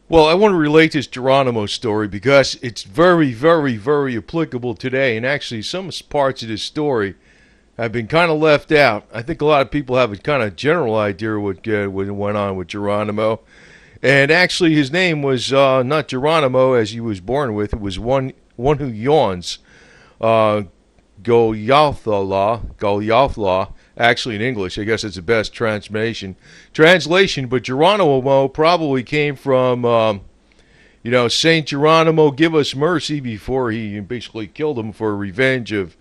Well, I want to relate this Geronimo story because it's very, very, very applicable today. And actually, some parts of this story have been kind of left out. I think a lot of people have a kind of general idea what went on with Geronimo. And actually, his name was not Geronimo as he was born with. It was one who yawns. Uh, Golyathala. Actually, in English, I guess it's the best translation. But Geronimo probably came from, Saint Geronimo, give us mercy, before he basically killed him for revenge of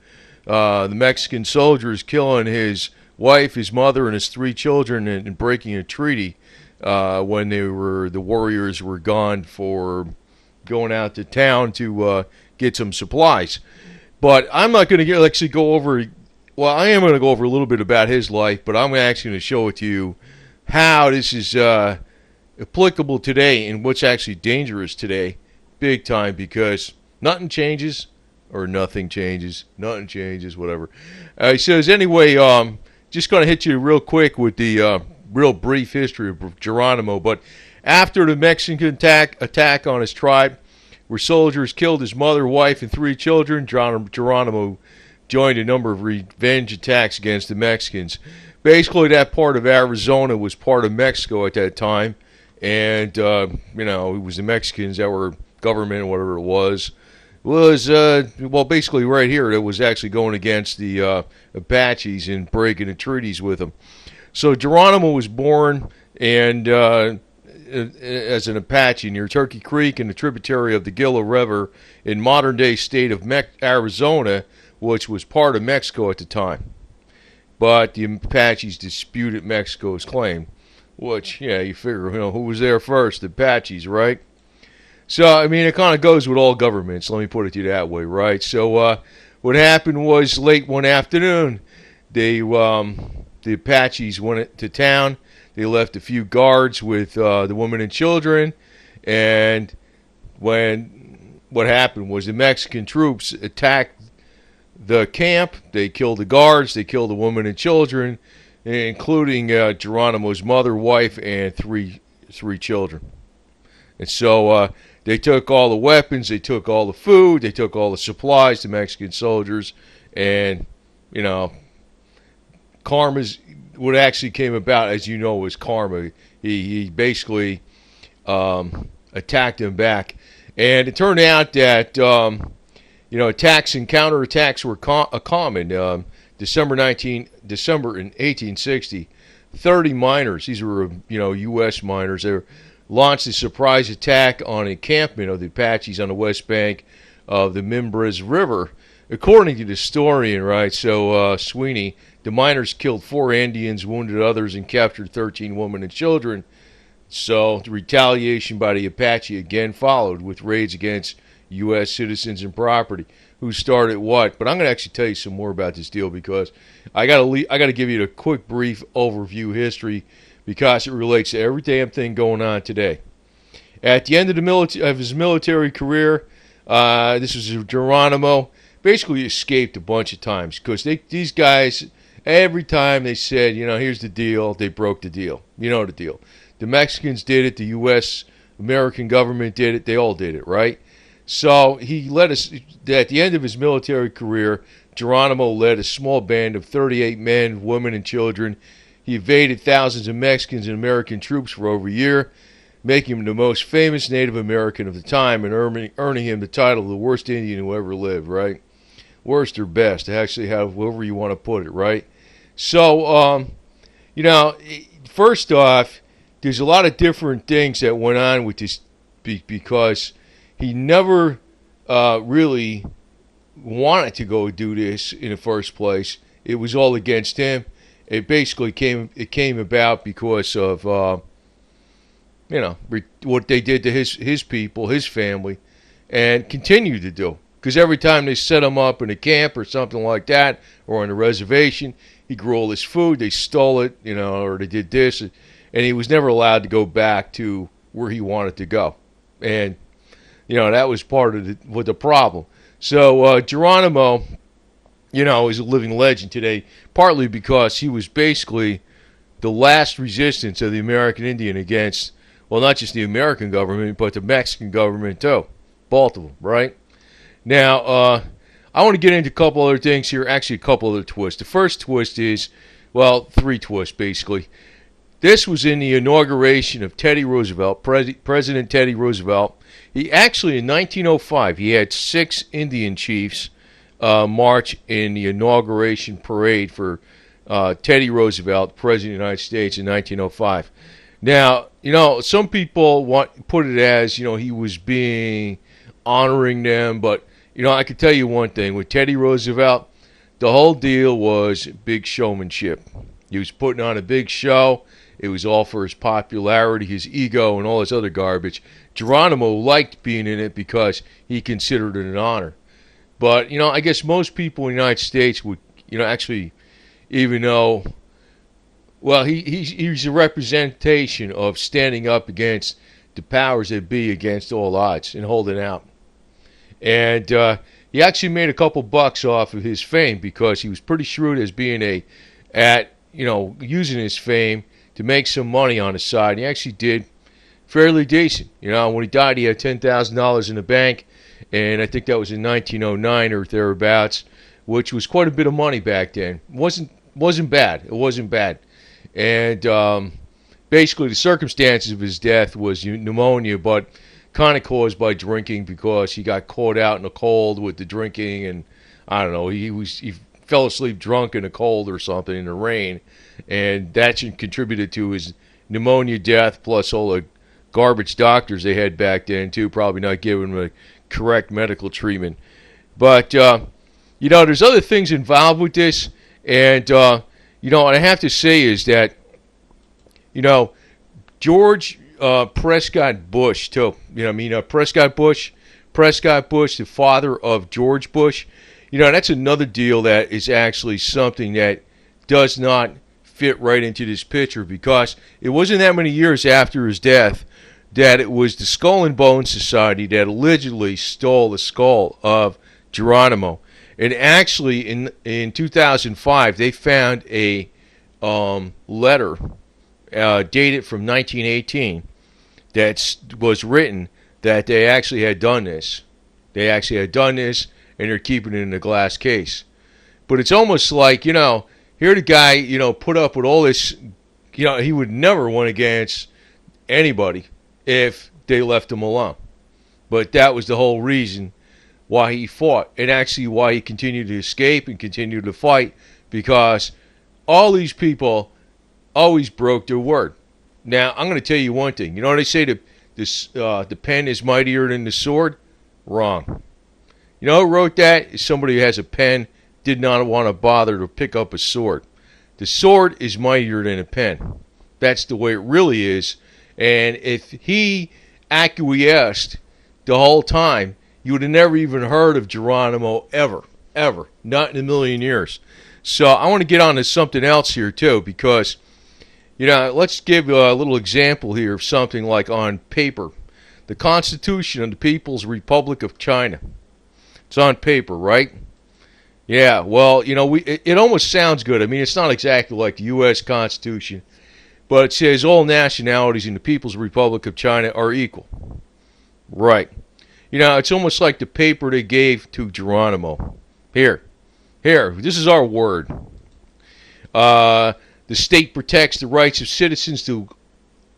the Mexican soldiers killing his wife, his mother, and his three children, and breaking a treaty when the warriors were gone for going out to town to get some supplies. But I'm not going to actually go over. Well, I am going to go over a little bit about his life, but I'm actually going to show it to you how this is applicable today and what's actually dangerous today, big time, because nothing changes or nothing changes, whatever. He says anyway. Just going to hit you real quick with the real brief history of Geronimo. But after the Mexican attack on his tribe, where soldiers killed his mother, wife, and three children, Geronimo joined a number of revenge attacks against the Mexicans. Basically, that part of Arizona was part of Mexico at that time, and it was the Mexicans that were government, whatever it was. Basically right here, it was actually going against the Apaches and breaking the treaties with them. So Geronimo was born and as an Apache near Turkey Creek in the tributary of the Gila River in modern-day state of Arizona, which was part of Mexico at the time. But the Apaches disputed Mexico's claim, which, you figure, who was there first? The Apaches, right? So, I mean, it kind of goes with all governments, let me put it to you that way, right? So, what happened was late one afternoon, the Apaches went to town. They left a few guards with the women and children, and what happened was the Mexican troops attacked the camp. They killed the guards. They killed the women and children, including Geronimo's mother, wife, and three children. And so they took all the weapons. They took all the food. They took all the supplies to Mexican soldiers. And, karma's what actually came about, as you know, was karma. He basically attacked them back. And it turned out that attacks and counterattacks were common. December in 1860, 30 miners, these were U.S. miners, they launched a surprise attack on an encampment of the Apaches on the west bank of the Mimbres River. According to the historian, right, Sweeney, the miners killed 4 Indians, wounded others, and captured 13 women and children. So the retaliation by the Apache again followed with raids against U.S. citizens and property. Who started what? But I'm going to actually tell you some more about this deal because I got to give you a quick, brief overview history because it relates to every damn thing going on today. At the end of his military career, this was Geronimo. Basically escaped a bunch of times because these guys, every time they said, here's the deal, they broke the deal. You know the deal. The Mexicans did it. The U.S. American government did it. They all did it, right? So he at the end of his military career, Geronimo led a small band of 38 men, women, and children. He evaded thousands of Mexicans and American troops for over a year, making him the most famous Native American of the time and earning him the title of the worst Indian who ever lived, right? Worst or best, actually, however you want to put it, right? So, first off, there's a lot of different things that went on with this because he never really wanted to go do this in the first place. It was all against him. It basically came about because of what they did to his people, his family, and continue to do. Because every time they set him up in a camp or something like that, or on a reservation, he grew all his food. They stole it, or they did this, and he was never allowed to go back to where he wanted to go. And that was part of the problem. So Geronimo, is a living legend today, partly because he was basically the last resistance of the American Indian against Well, not just the American government, but the Mexican government too. Both of them, right? Now, I want to get into a couple other things here. Actually, a couple other twists. The first twist is, well, three twists basically. This was in the inauguration of Teddy Roosevelt, President Teddy Roosevelt. He actually, in 1905, he had 6 Indian chiefs march in the inauguration parade for Teddy Roosevelt, President of the United States, in 1905. Now, some people put it as, he was honoring them, but, I can tell you one thing. With Teddy Roosevelt, the whole deal was big showmanship. He was putting on a big show. It was all for his popularity, his ego, and all this other garbage. Geronimo liked being in it because he considered it an honor. But, I guess most people in the United States would, actually, even though, well, he's a representation of standing up against the powers that be against all odds and holding out. And he actually made a couple bucks off of his fame because he was pretty shrewd as being using his fame to make some money on the side. And he actually did fairly decent. When he died, he had $10,000 in the bank, and I think that was in 1909 or thereabouts, which was quite a bit of money back then. It wasn't bad. It wasn't bad. And basically, the circumstances of his death was pneumonia, but kind of caused by drinking because he got caught out in the cold with the drinking, and I don't know, he fell asleep drunk in the cold or something in the rain, and that contributed to his pneumonia death, plus all the garbage doctors they had back then too, probably not giving him the correct medical treatment. But there's other things involved with this, and what I have to say is that George Prescott Bush too. Prescott Bush, the father of George Bush. That's another deal that is actually something that does not fit right into this picture, because it wasn't that many years after his death that it was the Skull and Bones Society that allegedly stole the skull of Geronimo. And actually, in 2005, they found a letter dated from 1918 that was written that they actually had done this. They actually had done this, and they're keeping it in a glass case. But it's almost like, here the guy, put up with all this, he would never win against anybody if they left him alone. But that was the whole reason why he fought, and actually why he continued to escape and continued to fight, because all these people always broke their word. Now, I'm going to tell you one thing. They say the pen is mightier than the sword? Wrong. Who wrote that? Is somebody who has a pen, did not want to bother to pick up a sword. The sword is mightier than a pen. That's the way it really is. And if he acquiesced the whole time, you would have never even heard of Geronimo ever. Not in a million years. So I want to get on to something else here too, because, let's give a little example here of something like on paper. The Constitution of the People's Republic of China. It's on paper, right? Yeah, well, it almost sounds good. I mean, it's not exactly like the U.S. Constitution, but it says all nationalities in the People's Republic of China are equal. Right. It's almost like the paper they gave to Geronimo. Here, this is our word. The state protects the rights of citizens to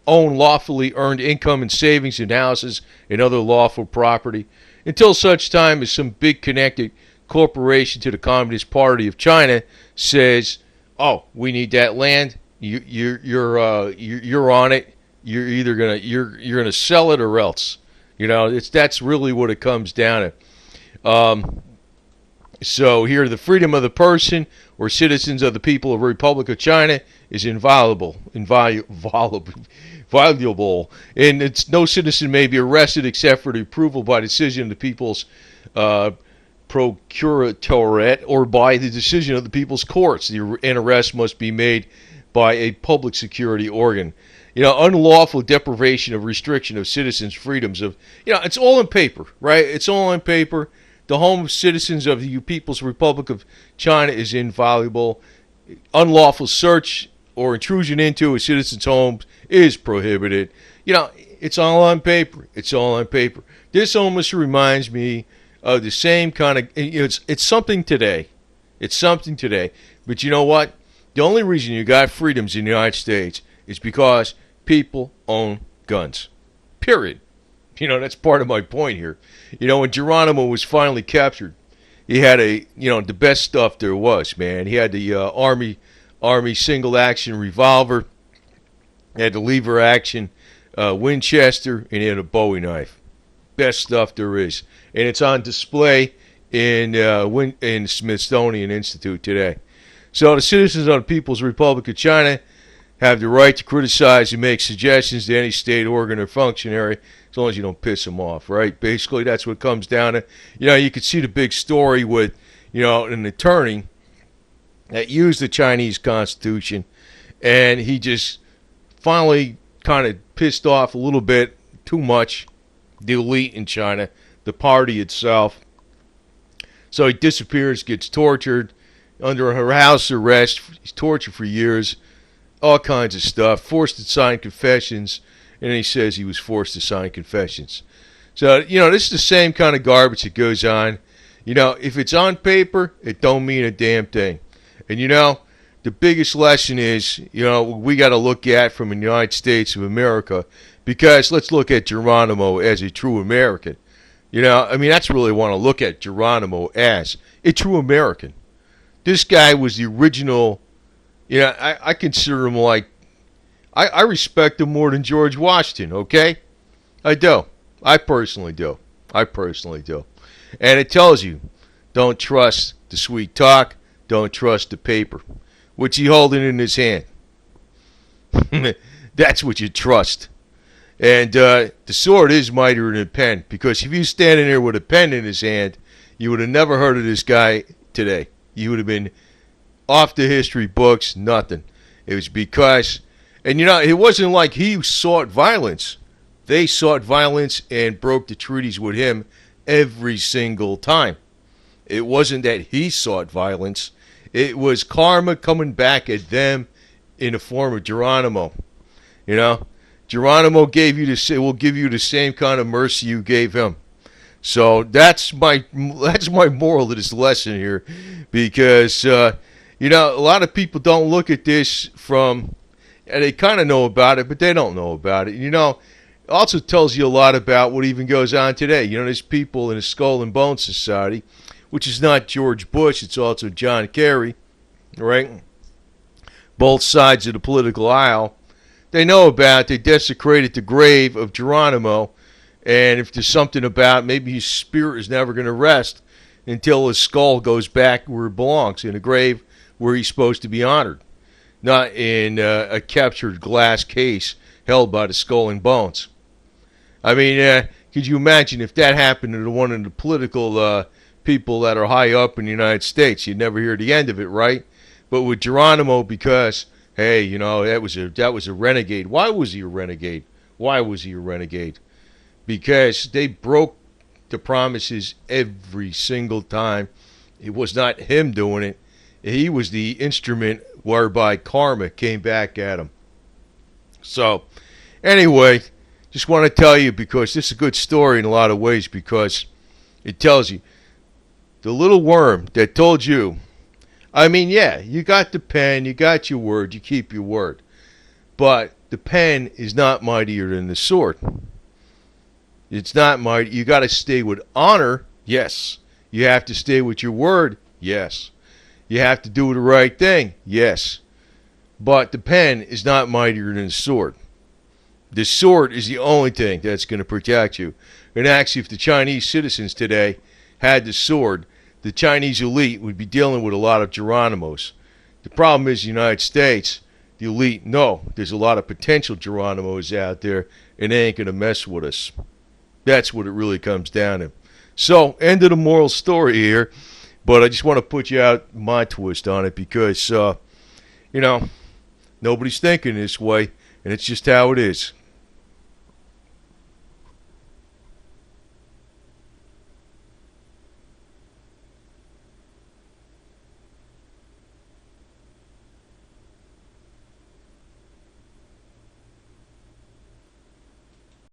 own lawfully earned income and savings in houses and other lawful property until such time as some big connected corporation to the Communist Party of China says, "Oh, we need that land. You're on it. You're gonna sell it or else." That's really what it comes down to. So here, the freedom of the person or citizens of the people of the Republic of China is inviolable, and no citizen may be arrested except for the approval by decision of the people's procuratorate or by the decision of the people's courts. An arrest must be made by a public security organ. Unlawful deprivation of restriction of citizens' freedoms of, it's all in paper, right? It's all in paper. The home of citizens of the People's Republic of China is inviolable. Unlawful search or intrusion into a citizen's home is prohibited. It's all on paper. It's all on paper. This almost reminds me of the same kind of. It's something today. It's something today. But you know what? The only reason you got freedoms in the United States is because people own guns. Period. That's part of my point here. When Geronimo was finally captured, he had the best stuff there was, man. He had the Army single action revolver, he had the lever action Winchester, and he had a Bowie knife. Best stuff there is, and it's on display in Smithsonian Institute today. So the citizens of the People's Republic of China have the right to criticize and make suggestions to any state organ or functionary, as long as you don't piss them off, right? Basically, that's what it comes down to. You could see the big story with, an attorney that used the Chinese Constitution, and he just finally kind of pissed off a little bit too much the elite in China, the party itself. So he disappears, gets tortured, under a house arrest. He's tortured for years, all kinds of stuff, forced to sign confessions, and he says he was forced to sign confessions. So, this is the same kind of garbage that goes on. If it's on paper, it don't mean a damn thing. And, the biggest lesson is, we got to look at from the United States of America, because let's look at Geronimo as a true American. That's really what I want to look at Geronimo as, a true American. This guy was the original, I consider him like, I respect him more than George Washington, okay? I do. I personally do. And it tells you, don't trust the sweet talk, don't trust the paper. What's he holding in his hand? That's what you trust. And the sword is mightier than a pen, because if he was standing there with a pen in his hand, you would have never heard of this guy today. You would have been off the history books, nothing. It was because, and it wasn't like he sought violence. They sought violence and broke the treaties with him every single time. It wasn't that he sought violence. It was karma coming back at them in the form of Geronimo. Geronimo will give you the same kind of mercy you gave him. So that's my moral of this lesson here, because a lot of people don't look at this from, and they kind of know about it, but they don't know about it. It also tells you a lot about what even goes on today. There's people in the Skull and Bones Society, which is not George Bush, it's also John Kerry, right? Both sides of the political aisle. They know about, they desecrated the grave of Geronimo, and if there's something about, maybe his spirit is never going to rest until his skull goes back where it belongs, in a grave where he's supposed to be honored, not in a captured glass case held by the Skull and Bones. Could you imagine if that happened to one of the political people that are high up in the United States? You'd never hear the end of it, right? But with Geronimo, because, hey, that was a renegade. Why was he a renegade? Because they broke the promises every single time. It was not him doing it. He was the instrument whereby karma came back at him. So, anyway, just want to tell you, because this is a good story in a lot of ways, because it tells you, the little worm that told you, you got the pen, you got your word, you keep your word. But the pen is not mightier than the sword. It's not mighty. You got to stay with honor, yes. You have to stay with your word, yes. You have to do the right thing, yes. But the pen is not mightier than the sword. The sword is the only thing that's going to protect you. And actually, if the Chinese citizens today had the sword, the Chinese elite would be dealing with a lot of Geronimos. The problem is the United States, the elite, no, there's a lot of potential Geronimos out there, and they ain't going to mess with us. That's what it really comes down to. So, end of the moral story here, but I just want to put you out my twist on it, because, nobody's thinking this way, and it's just how it is.